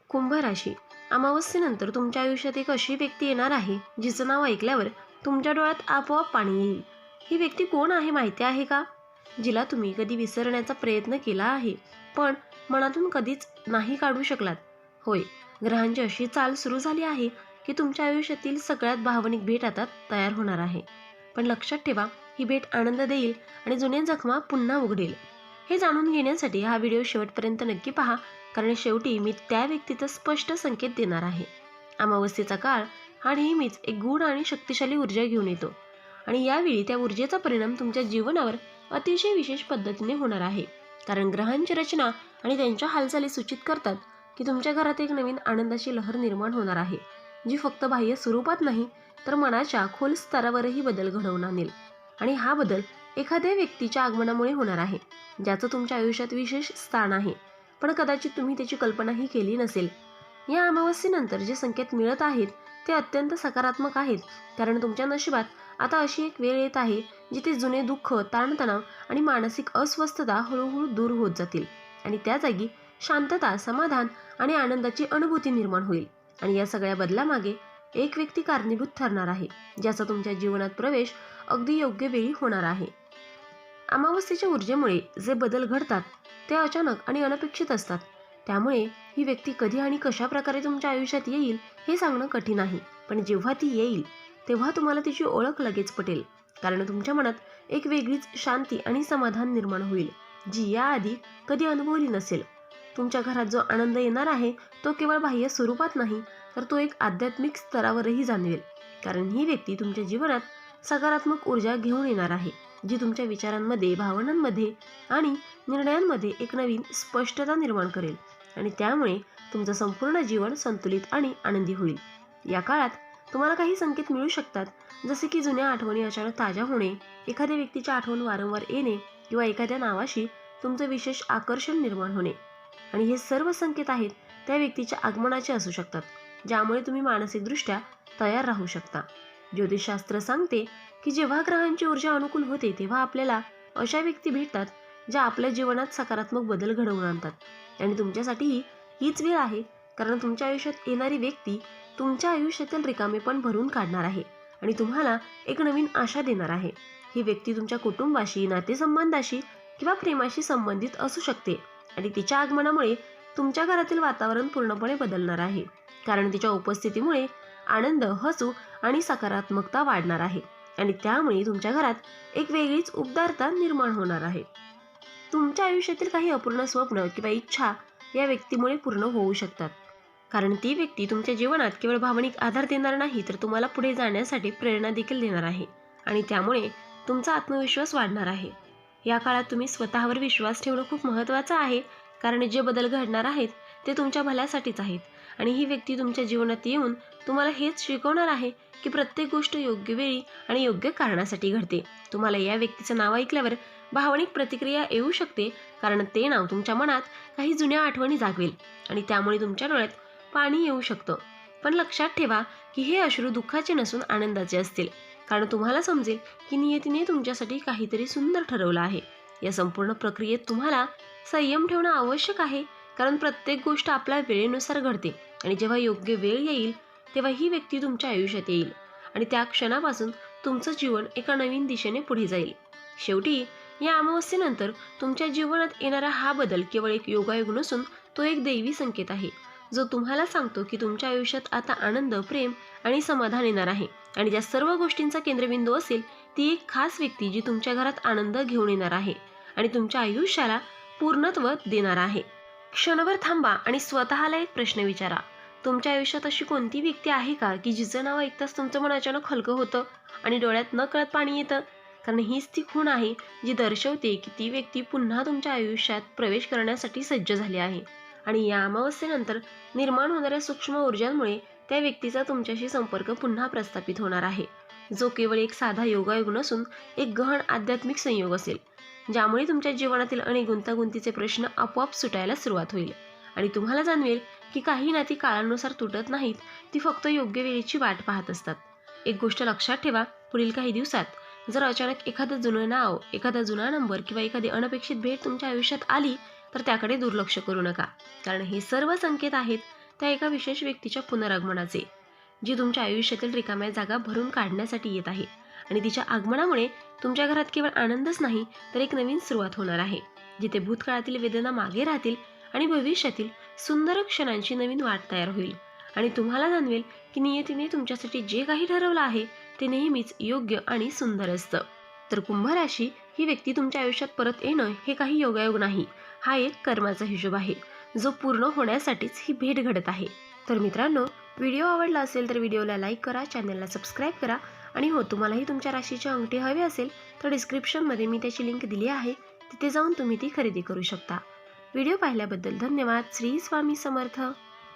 कुंभ राशी. अमावस्येनंतर तुमच्या आयुष्यात एक अशी व्यक्ती येणार आहे जिचं नाव ऐकल्यावर तुमच्या डोळ्यात आपोआप पाणी येईल. ही व्यक्ती कोण आहे माहिती आहे का? जिला तुम्ही कधी विसरण्याचा प्रयत्न केला आहे, पण मनातून कधीच नाही काढू शकलात. होय, ग्रहांची अशी चाल सुरू झाली आहे की तुमच्या आयुष्यातील सगळ्यात भावनिक भेट आता तयार होणार आहे. पण लक्षात ठेवा, ही भेट आनंद देईल आणि जुन्या जखमा पुन्हा उघडेल. हे जाणून घेण्यासाठी हा व्हिडिओ शेवटपर्यंत नक्की पहा, कारण शेवटी मी त्या व्यक्तीचा स्पष्ट संकेत देणार आहे. अमावस्येचा काळ हा नेहमीच एक गूढ आणि शक्तिशाली ऊर्जा घेऊन येतो, आणि यावेळी त्या ऊर्जेचा परिणाम तुमच्या जीवनावर अतिशय विशेष पद्धतीने होणार आहे. कारण ग्रहांची रचना आणि त्यांच्या हालचाली सूचित करतात की तुमच्या घरात एक नवीन आनंदाची लहर निर्माण होणार आहे, जी फक्त बाह्य स्वरूपात नाही तर मनाच्या खोल स्तरावरही बदल घडवून आणेल. आणि हा बदल एखाद्या व्यक्तीच्या आगमनामुळे होणार आहे, ज्याचं तुमच्या आयुष्यात विशेष स्थान आहे, पण कदाचित तुम्ही त्याची कल्पनाही केली नसेल. या अमावस्येनंतर जे संकेत मिळत आहेत ते अत्यंत सकारात्मक आहेत, कारण तुमच्या नशिबात आता अशी एक वेळ येत आहे जिथे जुने दुःख, ताणतणाव आणि मानसिक अस्वस्थता हळूहळू दूर होत जातील, आणि त्या जागी शांतता, समाधान आणि आनंदाची अनुभूती निर्माण होईल. आणि या सगळ्या बदलामागे एक व्यक्ती कारणीभूत ठरणार आहे, ज्याचा तुमच्या जीवनात प्रवेश अगदी योग्य वेळी होणार आहे. अमावस्येच्या ऊर्जेमुळे जे बदल घडतात ते अचानक आणि अनपेक्षित असतात. त्यामुळे ही व्यक्ती कधी आणि कशा प्रकारे तुमच्या आयुष्यात येईल हे सांगणं कठीण आहे. पण जेव्हा ती येईल तेव्हा तुम्हाला तिची ओळख लगेच पटेल, कारण तुमच्या मनात एक वेगळीच शांती आणि समाधान निर्माण होईल, जी याआधी कधी अनुभवली नसेल. तुमच्या घरात जो आनंद येणार आहे तो केवळ बाह्य स्वरूपात नाही, तर तो एक आध्यात्मिक स्तरावरही जाणवेल. कारण ही व्यक्ती तुमच्या जीवनात सकारात्मक ऊर्जा घेऊन येणार आहे, जी तुमच्या विचारांमध्ये, भावनांमध्ये आणि निर्णयांमध्ये एक नवीन स्पष्टता निर्माण करेल. आणि त्यामुळे तुमचं संपूर्ण जीवन संतुलित आणि आनंदी होईल. या काळात तुम्हाला काही संकेत मिळू शकतात, जसे की जुन्या आठवणी अचानक ताज्या होणे, एखाद्या व्यक्तीची आठवण वारंवार येणे, किंवा एखाद्या नावाशी तुमचं विशेष आकर्षण निर्माण होणे. आणि हे सर्व संकेत आहेत त्या व्यक्तीच्या आगमनाचे असू शकतात, ज्यामुळे तुम्ही मानसिकदृष्ट्या तयार राहू शकता. ज्योतिषशास्त्र सांगते की जेव्हा ग्रहांची ऊर्जा अनुकूल होते तेव्हा आपल्याला अशा व्यक्ती भेटतात ज्या आपल्या जीवनात सकारात्मक बदल घडवून आणतात. आणि तुमच्यासाठीही हीच वेळ आहे, कारण तुमच्या आयुष्यात येणारी व्यक्ती तुमच्या आयुष्यातील रिकामेपण भरून काढणार आहे आणि तुम्हाला एक नवीन आशा देणार आहे. ही व्यक्ती तुमच्या कुटुंबाशी, नातेसंबंधाशी किंवा प्रेमाशी संबंधित असू शकते, आणि तिच्या आगमनामुळे तुमच्या घरातील वातावरण पूर्णपणे बदलणार आहे. कारण तिच्या उपस्थितीमुळे आनंद, हसू आणि सकारात्मकता वाढणार आहे, आणि त्यामुळे तुमच्या घरात एक वेगळीच उबदारता निर्माण होणार आहे. तुमच्या आयुष्यातील काही अपूर्ण स्वप्न किंवा इच्छा या व्यक्तीमुळे पूर्ण होऊ शकतात, कारण ती व्यक्ती तुमच्या जीवनात केवळ भावनिक आधार देणार नाही, तर तुम्हाला पुढे जाण्यासाठी प्रेरणा देखील देणार आहे. आणि त्यामुळे तुमचा आत्मविश्वास वाढणार आहे. या काळात तुम्ही स्वतःवर विश्वास ठेवणं खूप महत्त्वाचं आहे, कारण जे बदल घडणार आहेत ते तुमच्या भल्यासाठीच आहेत. आणि ही व्यक्ती तुमच्या जीवनात येऊन तुम्हाला हेच शिकवणार आहे की प्रत्येक गोष्ट योग्य वेळी आणि योग्य कारणासाठी घडते. तुम्हाला या व्यक्तीचं नाव ऐकल्यावर भावनिक प्रतिक्रिया येऊ शकते, कारण ते नाव तुमच्या मनात काही जुन्या आठवणी जागवेल, आणि त्यामुळे तुमच्या डोळ्यात पाणी येऊ शकतं. पण लक्षात ठेवा की हे अश्रू दुःखाचे नसून आनंदाचे असतील, कारण तुम्हाला समजेल की नियतीने तुमच्यासाठी काहीतरी सुंदर ठरवलं आहे. या संपूर्ण प्रक्रियेत तुम्हाला संयम ठेवणं आवश्यक आहे, कारण प्रत्येक गोष्ट आपल्या वेळेनुसार घडते, आणि जेव्हा योग्य वेळ येईल तेव्हा ही व्यक्ती तुमच्या आयुष्यात येईल, आणि त्या क्षणापासून तुमचं जीवन एका नवीन दिशेने पुढे जाईल. शेवटी या अमावस्येनंतर तुमच्या जीवनात येणारा हा बदल केवळ एक योगायोग नसून तो एक दैवी संकेत आहे, जो तुम्हाला सांगतो की तुमच्या आयुष्यात आता आनंद, प्रेम आणि समाधान येणार आहे. आणि ज्या सर्व गोष्टींचा केंद्रबिंदू असेल ती एक खास व्यक्ती, जी तुमच्या घरात आनंद घेऊन येणार आहे आणि तुमच्या आयुष्याला पूर्णत्व देणार आहे. क्षणभर थांबा आणि स्वतःला एक प्रश्न विचारा. तुमच्या आयुष्यात अशी कोणती व्यक्ती आहे का की जिचं नाव ऐकताच तुमचं मन अचानक हलकं होतं आणि डोळ्यात नकळत पाणी येतं? कारण हीच ती खूण आहे जी दर्शवते की ती व्यक्ती पुन्हा तुमच्या आयुष्यात प्रवेश करण्यासाठी सज्ज झाली आहे. आणि या अमावस्येनंतर निर्माण होणाऱ्या सूक्ष्म ऊर्जांमुळे त्या व्यक्तीचा तुमच्याशी संपर्क पुन्हा प्रस्थापित होणार आहे, जो केवळ एक साधा योगायोग नसून एक गहन आध्यात्मिक संयोग असेल, ज्यामुळे तुमच्या जीवनातील अनेक गुंतागुंतीचे प्रश्न आपोआप सुटायला सुरुवात होईल. आणि तुम्हाला जाणवेल की काही नाती काळानुसार तुटत नाहीत, ती फक्त योग्य वेळेची वाट पाहत असतात. एक गोष्ट लक्षात ठेवा, पुढील काही दिवसात जर अचानक एखादं जुनं नाव, एखादा जुना नंबर किंवा एखादी अनपेक्षित भेट तुमच्या आयुष्यात आली तर त्याकडे दुर्लक्ष करू नका, कारण हे सर्व संकेत आहेत त्या एका विशेष व्यक्तीच्या पुनरागमनाचे, जी तुमच्या आयुष्यातील रिकाम्या जागा भरून काढण्यासाठी येत आहे. आणि तिच्या आगमनामुळे तुमच्या घरात केवळ आनंदच नाही, तर एक नवीन सुरुवात होणार आहे, जिथे भूतकाळातील वेदना मागे राहतील आणि भविष्यातील सुंदर क्षणांची नवीन वाट तयार होईल. आणि तुम्हाला जाणवेल की नियतीने तुमच्यासाठी जे काही ठरवलं आहे ते नेहमीच योग्य आणि सुंदर असतं. तर कुंभ राशी ही व्यक्ती तुमच्या आयुष्यात परत येणं हे काही योगायोग नाही, हा एक कर्माचा हिशोब आहे, जो पूर्ण होण्यासाठीच ही भेट घडत आहे. तर मित्रांनो, व्हिडिओ आवडला असेल तर व्हिडिओला लाईक करा, चॅनलला सबस्क्राईब करा. आणि हो, तुम्हालाही तुमच्या राशीची अंगठी हवी असेल तर डिस्क्रिप्शनमध्ये मी त्याची लिंक दिली आहे, तिथे जाऊन तुम्ही ती खरेदी करू शकता. व्हिडिओ पाहिल्याबद्दल धन्यवाद. श्री स्वामी समर्थ.